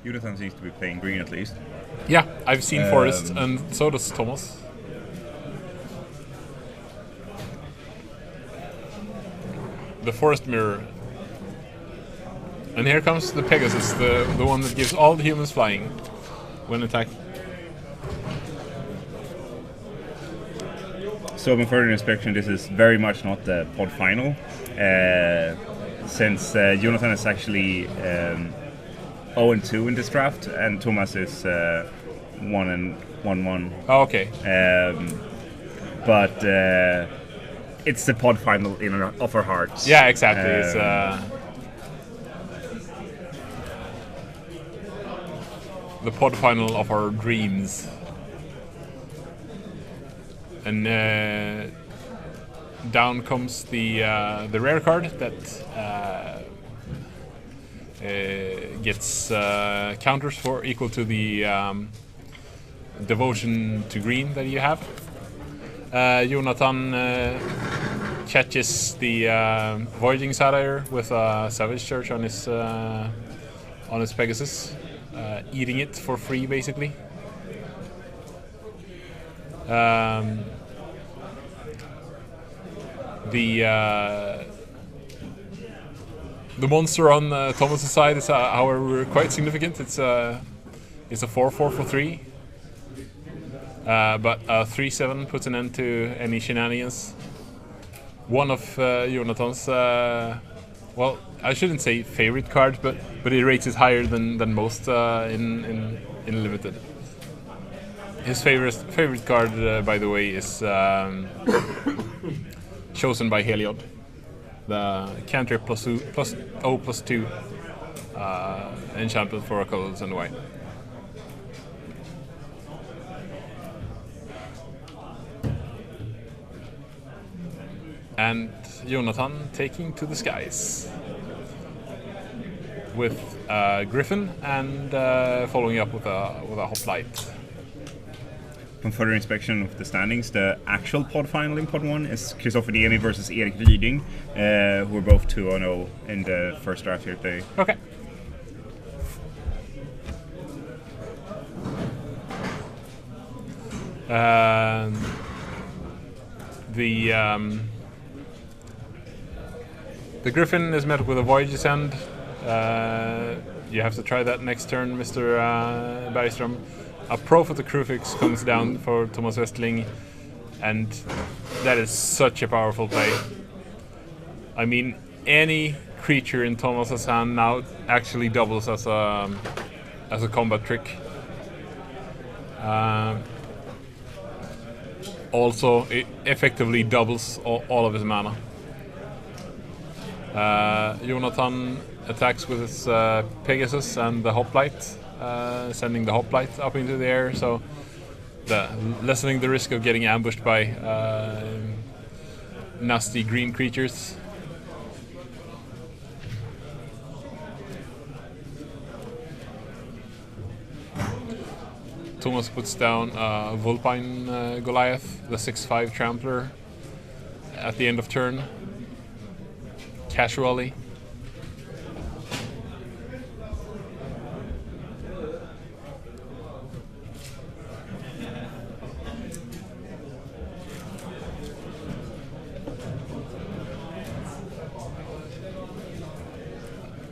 Jonathan seems to be playing green at least. Yeah, I've seen Forest, and so does Thomas. The Forest Mirror. And here comes the Pegasus, the one that gives all the humans flying when attacked. So upon further inspection, this is very much not the pod final, since Jonathan is actually 0-2 in this draft, and Tomas is 1-1. Oh, okay. But it's the pod final of our hearts. Yeah, exactly. It's the pod final of our dreams. And down comes the rare card that gets counters for equal to the devotion to green that you have. Jonathan catches the Voyaging Satire with a Savage Church on his Pegasus, eating it for free basically. The monster on Thomas's side is, however, quite significant. It's a 4/4 for 3, but a 3/7 puts an end to any shenanigans. One of Jonathan's, well, I shouldn't say favorite cards, but he rates it higher than most in limited. His favorite card, by the way, is chosen by Heliod. The cantrip +2 enchantment for a colorless and white. And Jonathan taking to the skies with Griffin and following up with a hoplite. From further inspection of the standings, the actual pod final in pod 1 is Kristoffer Demi versus Erik Ryding, who are both 2-0 in the first draft here today. Okay. The Griffin is met with a Voyage's End. You have to try that next turn, Mr. Bergström. A Prophet of the Crucifix comes down for Tomas Westling, and that is such a powerful play. I mean, any creature in Tomas's hand now actually doubles as a combat trick. Also, it effectively doubles all of his mana. Jonathan attacks with his Pegasus and the Hoplite, sending the Hoplite up into the air, so lessening the risk of getting ambushed by nasty green creatures. Tomas puts down Vulpine Goliath, the 6/5 Trampler, at the end of turn, casually.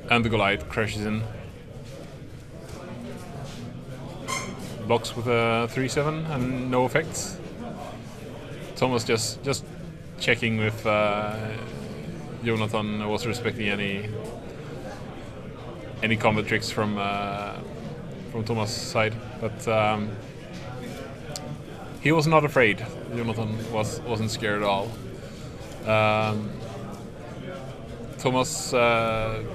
And the Goliath crashes in. Blocks with a 3/7 and no effects. Tomas just checking if Jonathan was respecting any combat tricks from Tomas' side, but he was not afraid. Jonathan wasn't scared at all. Tomas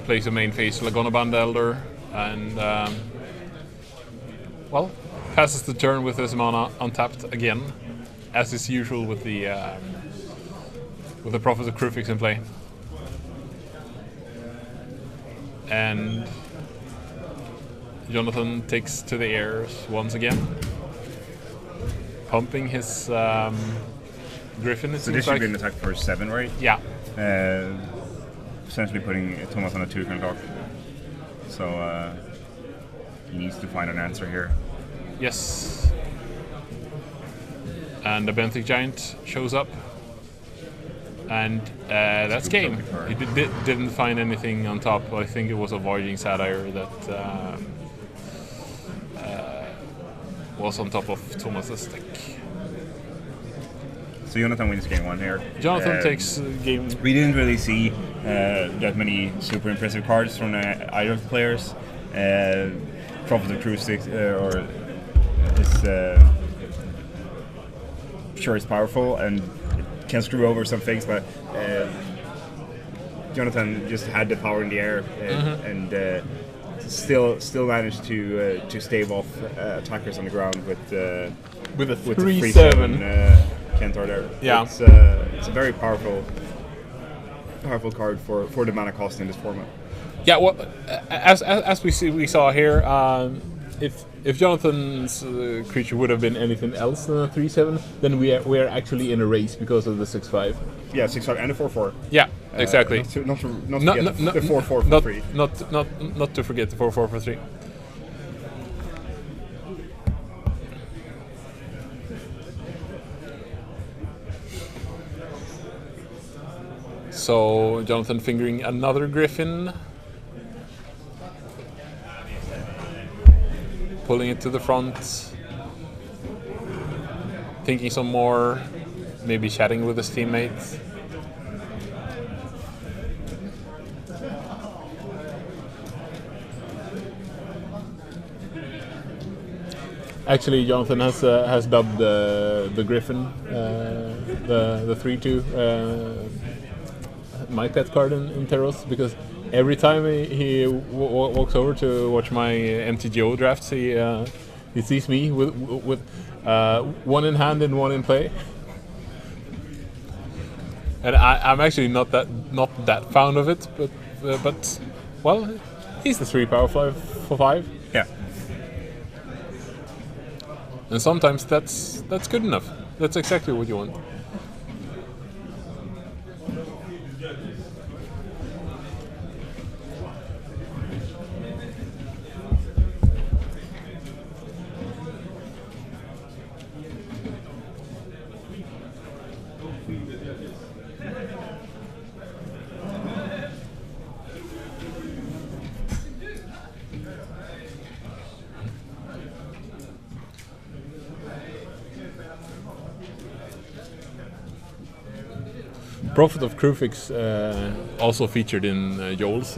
plays a main phase Lagonaband Elder and passes the turn with his mana untapped again, as is usual with the Prophet of Crucifix in play. And Jonathan takes to the airs once again, pumping his Griffin. So this should be an attack for 7, right? Yeah. Essentially putting Tomas on a 2-turn clock. So he needs to find an answer here. Yes. And the Benthic Giant shows up. And that's game. He didn't find anything on top. I think it was a Voyaging Satire that was on top of Thomas's deck. So Jonathan wins game 1 here. Jonathan takes game. We didn't really see that many super impressive cards from either of the players. Prophet of Crucifix is sure it's powerful and can screw over some things, but Jonathan just had the power in the air and still managed to stave off attackers on the ground with the 3/7 Kentaur there. Yeah, it's a very powerful card for the mana cost in this format. Yeah, well, as we saw here, if Jonathan's creature would have been anything else than a 3/7, then we are actually in a race because of the 6/5. Yeah, 6/5 and a 4/4. Yeah, exactly. Not to forget the 4/4 for 3. Not to forget the 4/4 for 3. So Jonathan fingering another Griffin. Pulling it to the front, thinking some more, maybe chatting with his teammates. Actually, Jonathan has dubbed the Griffin the 3/2 my pet card in Teros, because every time he walks over to watch my MTGO drafts, he sees me with one in hand and one in play, and I'm actually not that fond of it. But well, he's the 3 power 5 for 5. Yeah. And sometimes that's good enough. That's exactly what you want. Prophet of Crucifix also featured in Joel's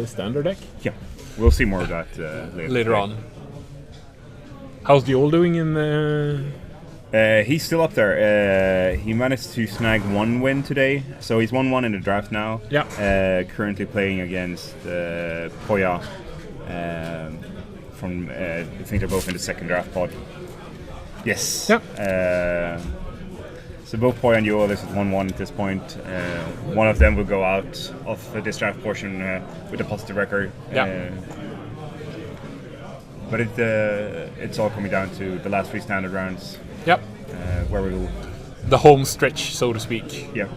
standard deck. Yeah, we'll see more of that later on. How's Joel doing in? He's still up there. He managed to snag 1 win today, so he's 1-1 in the draft now. Yeah. Currently playing against Poya from. I think they're both in the second draft pod. Yes. Yeah. So both Poya and Joel is at 1-1 at this point. One of them will go out of this draft portion with a positive record. Yeah. But it's all coming down to the last 3 standard rounds. Yep. Where we will. The home stretch, so to speak. Yeah.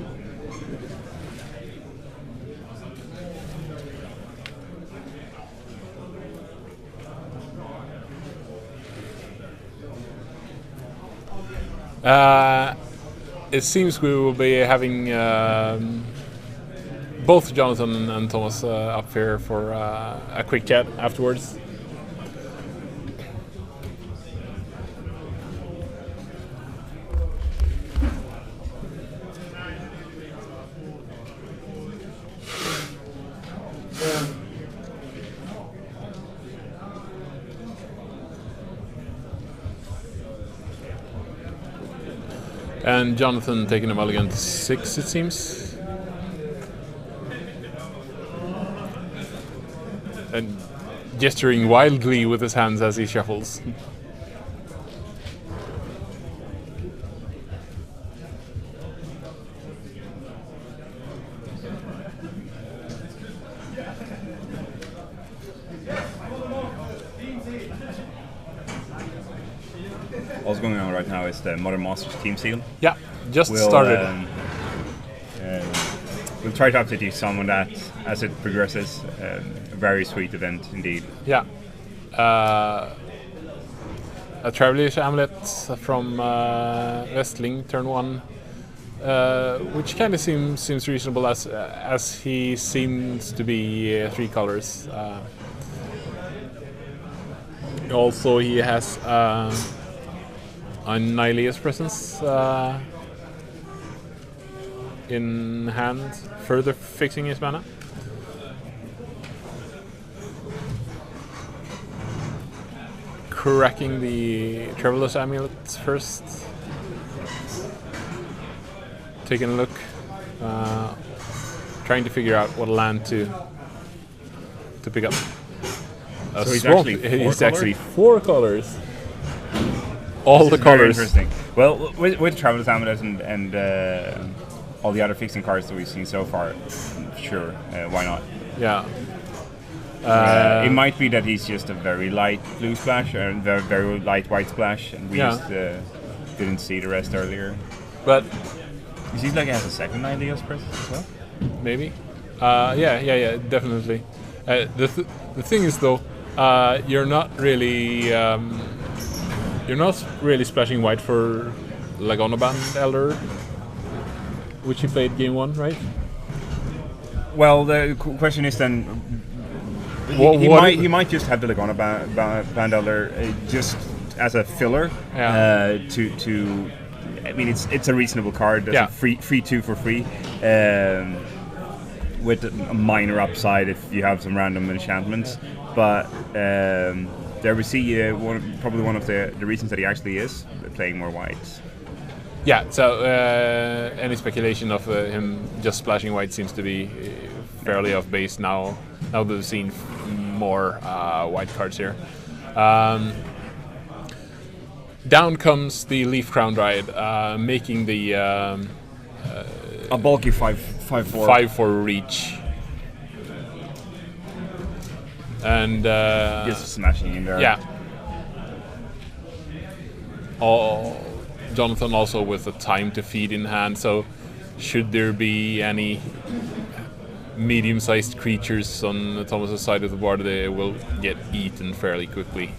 It seems we will be having both Jonathan and Thomas up here for a quick chat afterwards. And Jonathan taking a mulligan to 6, it seems. And gesturing wildly with his hands as he shuffles. What's going on right now is the Modern Masters team seal. Yeah, just started. We'll try to update you some on that as it progresses. A very sweet event indeed. Yeah. a Traveler's Amulet from Westling, turn 1, which kind of seems reasonable as he seems to be 3 colors. Also, he has a Nylea's Presence in hand, further fixing his mana. Cracking the Traveler's Amulet first. Taking a look. Trying to figure out what land to pick up. So he's actually 4 colors. All the colors. Very interesting. Well, with Traveler's Amulet and all the other fixing cards that we've seen so far, sure, why not? Yeah. It might be that he's just a very light blue splash and very, very light white splash, and we just didn't see the rest earlier. But it seems like he has a second Nylea's Presence as well. Maybe. Yeah, definitely. The thing is though, you're not really splashing white for Lagonaband Elder, which you played game 1, right? Well, the question is then, he might just have the Laguna Band Elder just as a filler. Yeah. To I mean, it's a reasonable card. There's a free 2 for free, with a minor upside if you have some random enchantments. But there we see probably one of the reasons that he actually is playing more whites. Yeah, so any speculation of him just splashing white seems to be fairly off base now. Now that we've seen more white cards here. Down comes the Leaf Crown Dryad, making the a bulky 5/4 5/4 reach, and just smashing in there. Yeah. Jonathan also with the time to feed in hand, so should there be any medium-sized creatures on Thomas's side of the board, they will get eaten fairly quickly.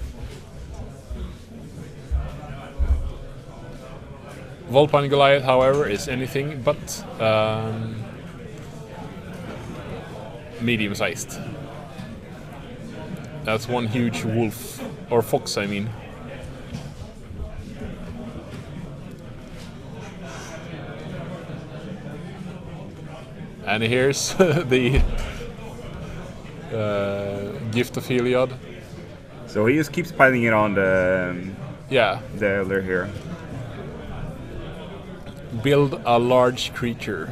Volpine Goliath, however, is anything but medium-sized. That's one huge wolf, or fox, I mean. And here's the Gift of Heliod. So he just keeps piling it on the Elder here. Build a large creature,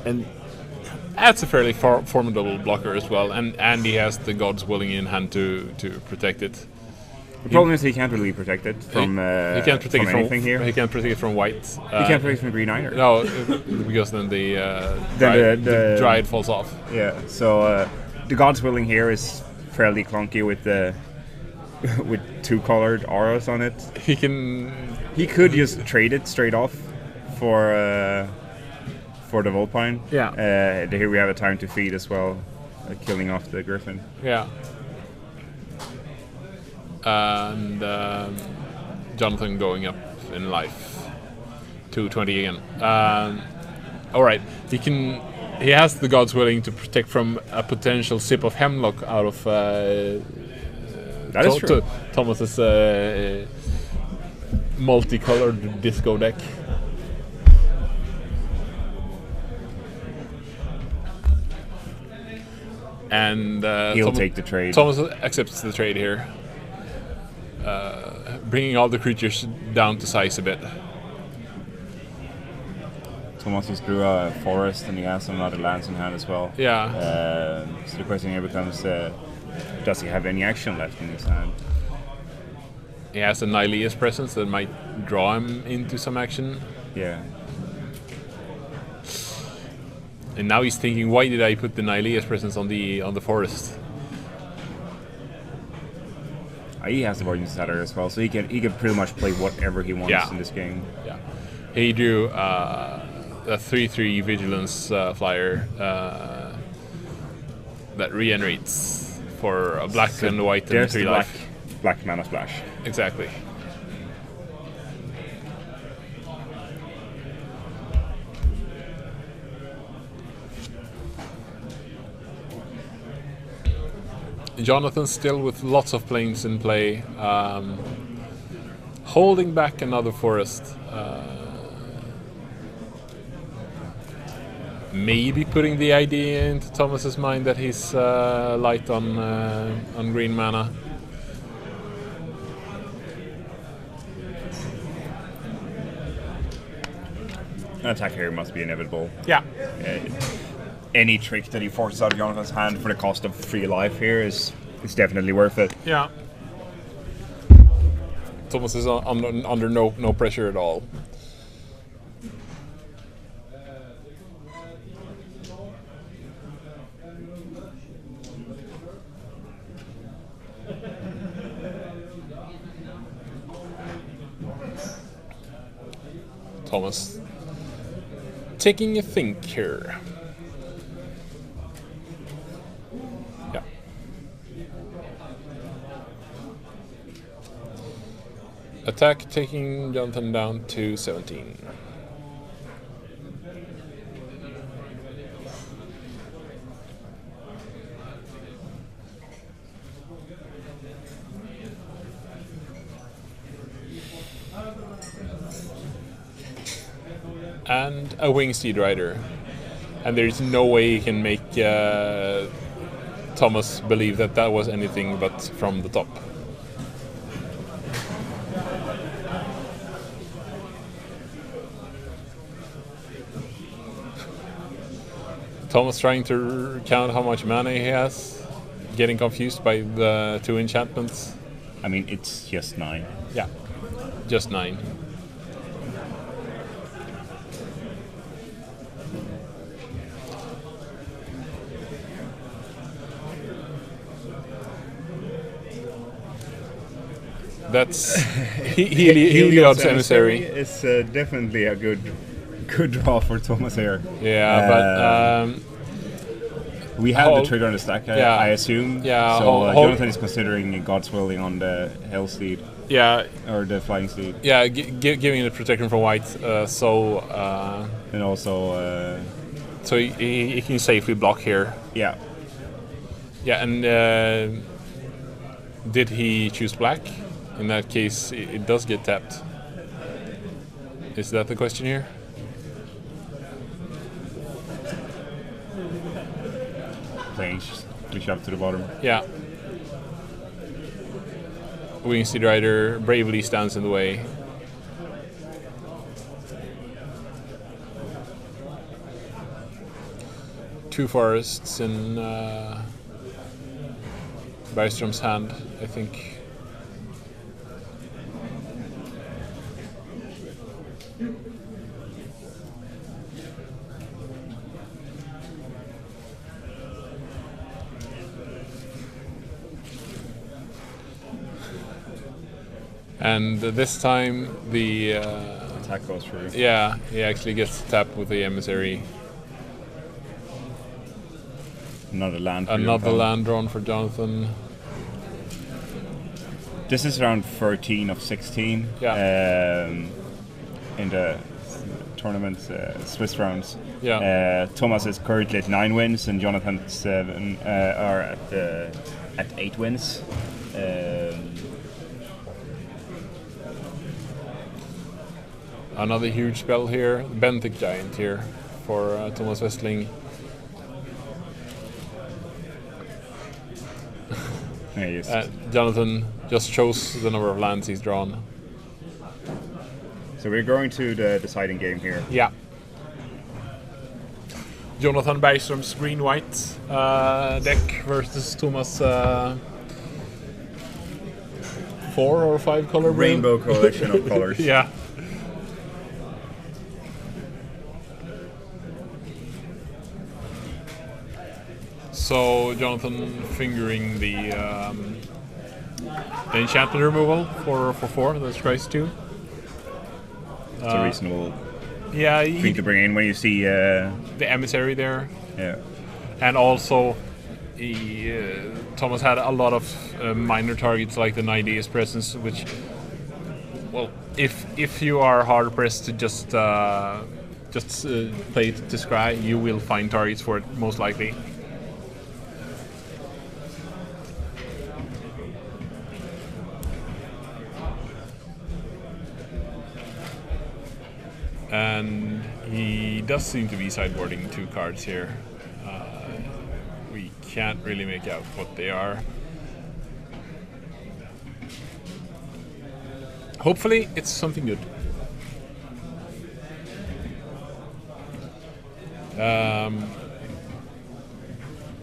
and that's a fairly formidable blocker as well. And he has the God's Willing in hand to protect it. The problem is he can't really protect it from he can't protect it anything here. He can't protect it from white. He can't protect it from green either. No, because then the Dryad falls off. Yeah, so the God's Willing here is fairly clunky with the with 2 colored auras on it. He could just trade it straight off for the Volpine. Yeah. Here we have a time to feed as well, killing off the Griffin. Yeah. And Jonathan going up in life, 220 again. All right, he has the God's Willing to protect from a potential sip of Hemlock out of that is true. Thomas's multicolored disco deck. And he'll take the trade. Thomas accepts the trade here, bringing all the creatures down to size a bit. Tomas just drew a forest, and he has some other lands in hand as well. Yeah. So the question here becomes, does he have any action left in his hand? He has a Nylea's Presence that might draw him into some action. Yeah. And now he's thinking, why did I put the Nylea's Presence on the forest? He has the Voiding Setter as well, so he can pretty much play whatever he wants in this game. Yeah. He drew a 3/3 Vigilance flyer that regenerates for a black and white and 3 life. Black mana splash. Exactly. Jonathan still with lots of planes in play, holding back another forest. Maybe putting the idea into Thomas's mind that he's light on green mana. An attack here must be inevitable. Yeah. Any trick that he forces out of Jonathan's hand for the cost of 3 life here is definitely worth it. Yeah. Thomas is under no pressure at all. Thomas taking a think here. Yeah. Attack taking Jonathan down to 17. And a winged steed rider, and there's no way he can make Thomas believe that that was anything but from the top. Thomas trying to count how much mana he has, getting confused by the 2 enchantments. I mean, it's just 9. Yeah, just 9. That's Heliod's Emissary. It's definitely a good draw for Thomas here. Yeah, but we have the trigger on the stack, I assume. Yeah. So Jonathan is considering God's Willing on the Hell Steed. Yeah. Or the Flying Steed. Yeah, giving it protection from white, so. And also. So he can safely block here. Yeah. Yeah, and did he choose black? In that case, it does get tapped. Is that the question here? Playing we shove to the bottom. Yeah. Winged Steed Rider bravely stands in the way. Two forests in Bergström's hand, I think. And this time the attack goes through. Yeah, he actually gets tapped with the Emissary. Another land. Another land drawn for Jonathan. This is round 13 of 16. Yeah. In the tournament Swiss rounds. Yeah. Thomas is currently at 9 wins, and Jonathan are at 8 wins. Another huge spell here, Benthic Giant here for Tomas Westling. Jonathan just chose the number of lands he's drawn. So we're going to the deciding game here. Yeah. Jonathan Bergström's green-white deck versus Tomas 4 or 5 color rainbow coalition of colors. Yeah. So Jonathan fingering the enchantment removal for 4. That's price 2. It's a reasonable thing to bring in when you see the Emissary there. Yeah. And also Thomas had a lot of minor targets like the 90s presence, which, well, if you are hard pressed to just play it to scry, you will find targets for it most likely. And he does seem to be sideboarding 2 cards here. We can't really make out what they are. Hopefully it's something good.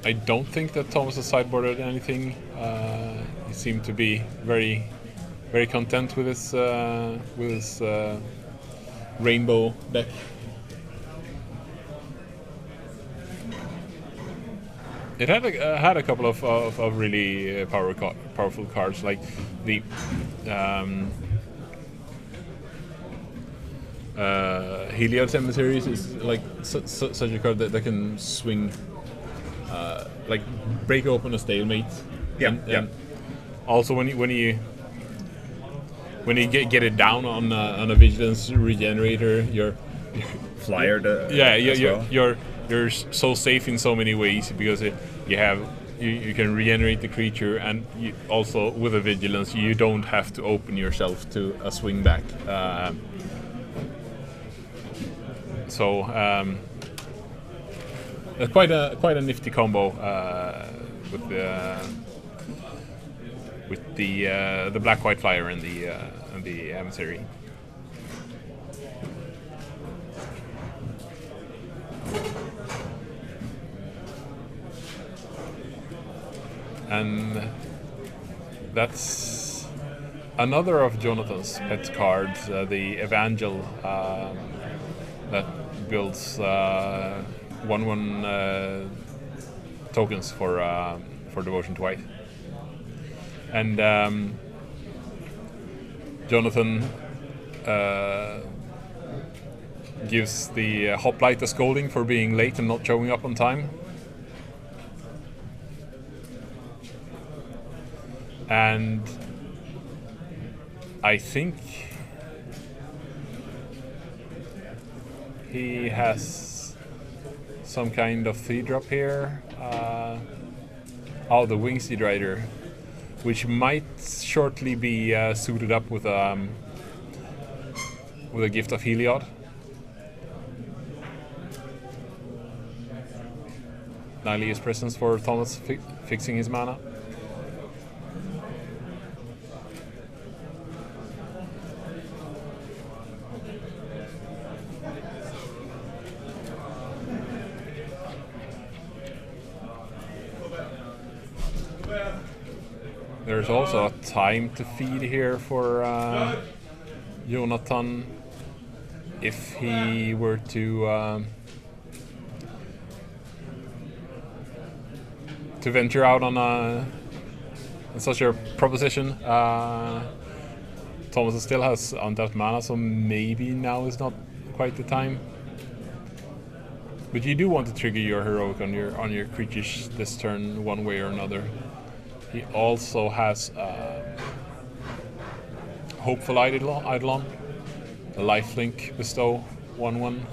I don't think that Thomas has sideboarded anything. He seemed to be very, very content with his rainbow deck. It had a couple of really powerful cards, like the Heliod's Emissaries is like such a card that can swing, like break open a stalemate. And also when you get it down on a vigilance regenerator, you're flyer. You're so safe in so many ways because you can regenerate the creature, and also with a vigilance you don't have to open yourself to a swing back. Quite a nifty combo with the black-white flyer and the emissary. And that's another of Jonathan's pet cards, the Evangel, that builds 1/1 tokens for Devotion to White. And Jonathan gives the Hoplite a scolding for being late and not showing up on time. And I think he has some kind of 3-drop here. The Wingsteed Rider, which might shortly be suited up with a Gift of Heliod. Nylea's Presence for Thomas fixing his mana. There's also a time to feed here for Jonathan if he were to venture out on such a proposition. Thomas still has untapped mana, so maybe now is not quite the time. But you do want to trigger your heroic on your creatures this turn one way or another. He also has Hopeful Eidolon, a lifelink bestow 1/1,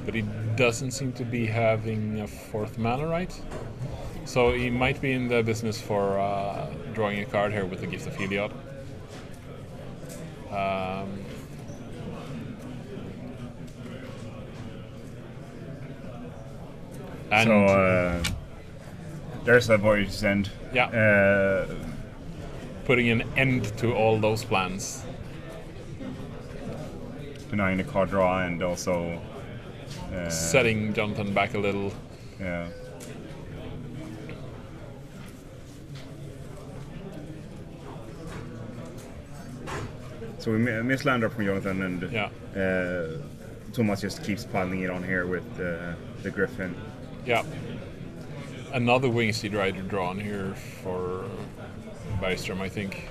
but he doesn't seem to be having a 4th mana right. So he might be in the business for drawing a card here with the Gift of Heliod. There's a Voyage's End. Yeah. Putting an end to all those plans. Denying the card draw and also setting Jonathan back a little. Yeah. So we miss Lander from Jonathan, and Tomas just keeps piling it on here with the Griffin. Yeah. Another Wingsteed Rider drawn here for Bergström, I think.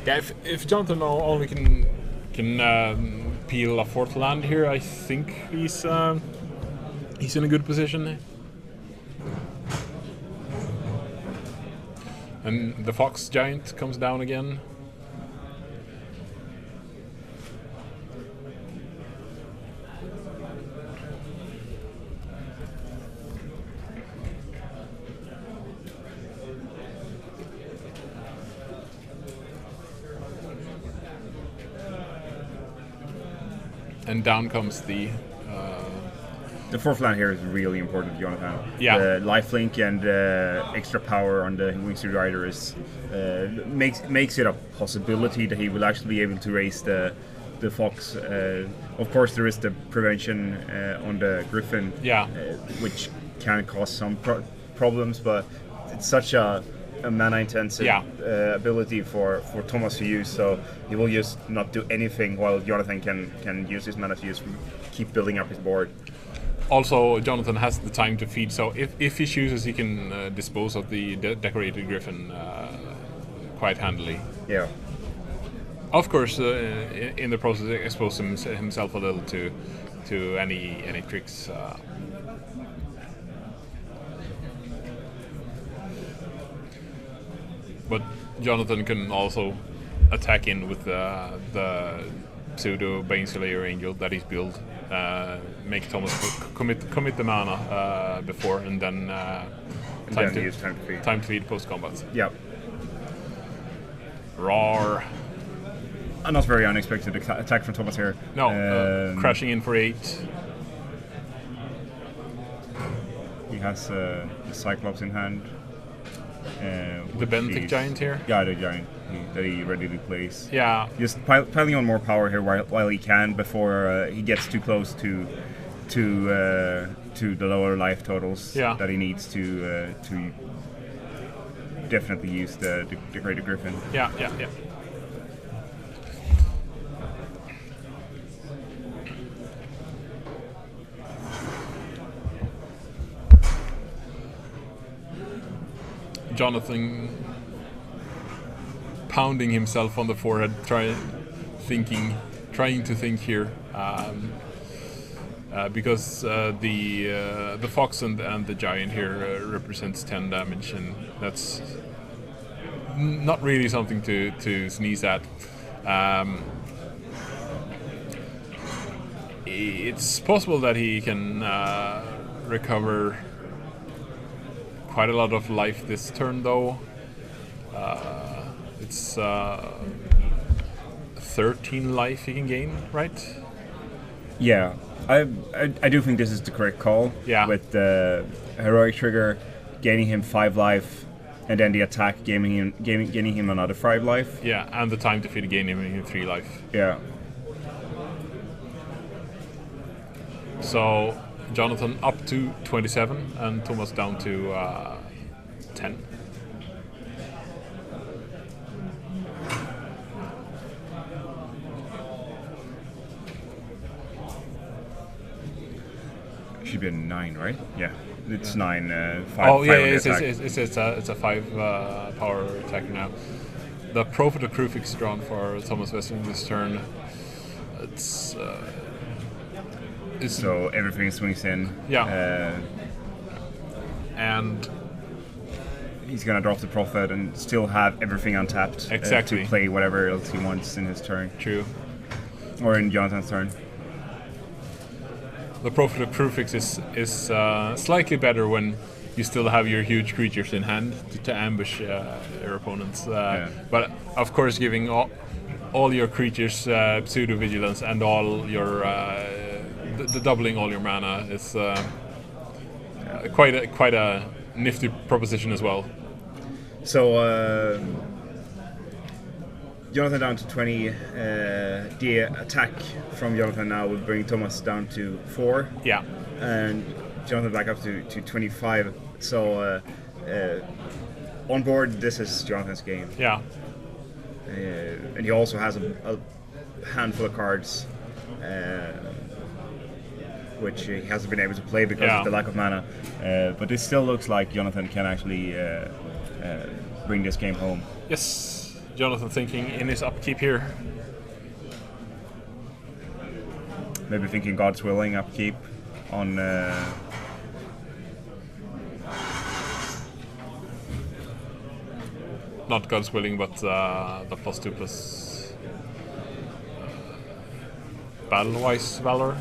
Yeah, if Jonathan only can peel a 4th land here, I think he's in a good position. And the Fox Giant comes down again. And down comes the 4th land here is really important to Jonathan. Yeah. The lifelink and extra power on the Wingsuit Rider is makes it a possibility that he will actually be able to raise the Fox. Of course, there is the prevention on the Griffin, which can cause some problems, but it's such a mana-intensive ability for Tomas to use, so he will just not do anything while Jonathan can use his mana to just keep building up his board. Also, Jonathan has the time to feed, so if he chooses, he can dispose of the decorated Griffin quite handily. Yeah. Of course, in the process, expose himself a little to any tricks. But Jonathan can also attack in with the pseudo Baneslayer Angel that he's built. Make Thomas commit the mana before, and then time to feed post combat. Yeah. Roar. A not very unexpected attack from Thomas here. No, crashing in for 8. He has the Cyclops in hand. The Benthic Giant here? Yeah, the Giant that he ready to place. Yeah. Just piling on more power here while he can before he gets too close to the lower life totals that he needs to definitely use the Greater Griffin. Yeah. Jonathan pounding himself on the forehead, trying to think here, because the Fox and the Giant here represents 10 damage, and that's not really something to sneeze at. It's possible that he can recover quite a lot of life this turn, though. It's 13 life he can gain, right? Yeah, I do think this is the correct call. Yeah. With the heroic trigger gaining him 5 life, and then the attack gaining him another 5 life. Yeah, and the time to feed gaining him 3 life. Yeah. So Jonathan up to 27 and Thomas down to 10. Should be a 9, right? Yeah, it's 9. 5. Oh yeah, it's a 5 power attack now. The Prophet of Crucifix drawn for Tomas Westling this turn. So everything swings in. Yeah. And he's gonna drop the Prophet and still have everything untapped. Exactly. To play whatever else he wants in his turn. True. Or in Jonathan's turn. The Prophet of Crucifix is slightly better when you still have your huge creatures in hand to ambush your opponents. But of course, giving all your creatures pseudo vigilance and all your the doubling all your mana is quite a nifty proposition as well. So Jonathan down to 20. The attack from Jonathan now will bring Thomas down to 4. Yeah. And Jonathan back up to 25. So on board, this is Jonathan's game. Yeah. And he also has a handful of cards which he hasn't been able to play because of the lack of mana. But this still looks like Jonathan can actually bring this game home. Yes. Jonathan thinking in his upkeep here. Maybe thinking God's willing upkeep on. Not God's willing, but the +2/+ battle-wise valor.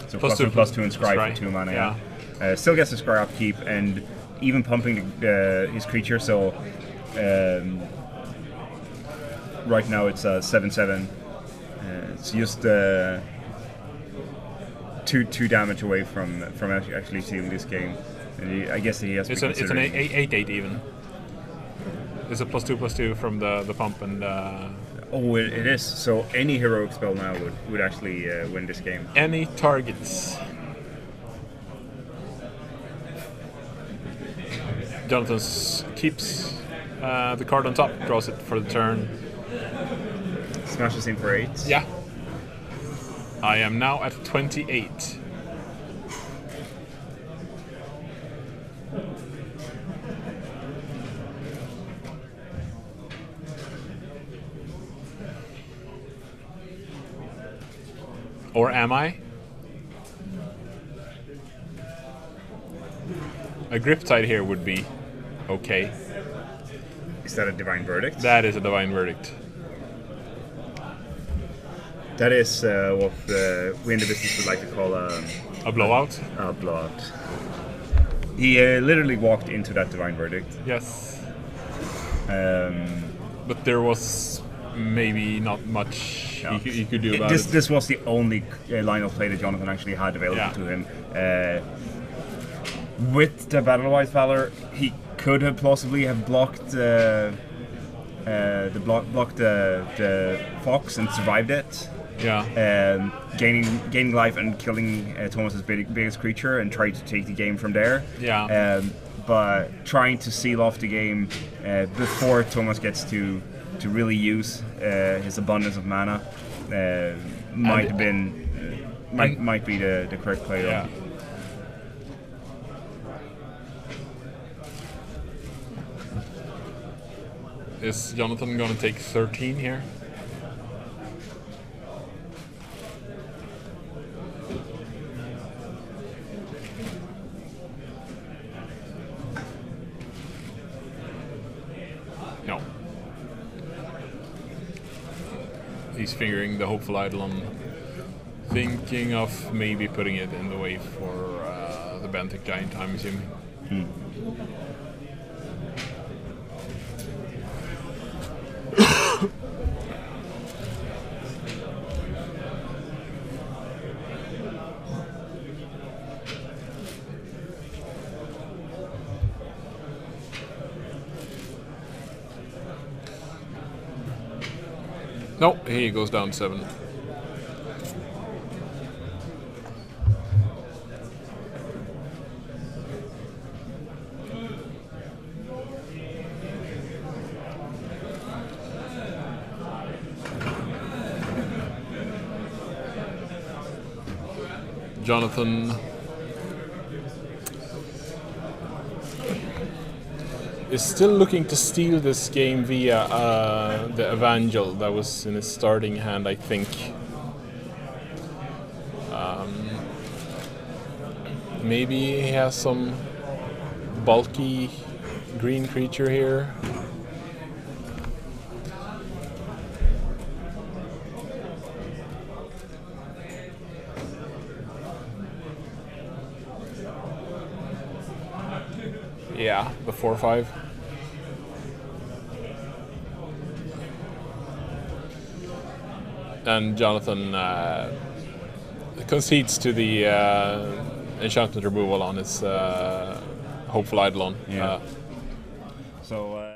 So +2/+2 and scry for 2 mana. Yeah. Still gets the scry upkeep and even pumping his creature. So right now it's 7/7. It's just 2 damage away from actually sealing this game. And I guess he has. It's an 8/8 even. It's a +2/+2 from the pump and. Oh, it is. So any heroic spell now would actually win this game. Any targets. Jonathan keeps the card on top, draws it for the turn. Smashes in for 8. Yeah. I am now at 28. Or am I? A Griptide here would be okay. Is that a Divine Verdict? That is a Divine Verdict. That is what we in the business would like to call a blowout. A blowout. He literally walked into that Divine Verdict. Yes. But there was maybe not much he could do about it. This was the only line of play that Jonathan actually had available to him. With the Battle-wise Valor, he could have plausibly have blocked the Fox and survived it. Yeah. Gaining life and killing Thomas's biggest creature and try to take the game from there. Yeah. But trying to seal off the game before Thomas gets to really use his abundance of mana might be the correct play. Yeah. Is Jonathan gonna take 13 here? No. He's fingering the Hopeful Eidolon, thinking of maybe putting it in the way for the Benthic Giant, I'm assuming. No, he goes down 7. Jonathan is still looking to steal this game via the Evangel that was in his starting hand, I think. Maybe he has some bulky green creature here. Yeah, the 4/5. And Jonathan concedes to the enchantment removal on his Hopeful Eidolon. Yeah. So.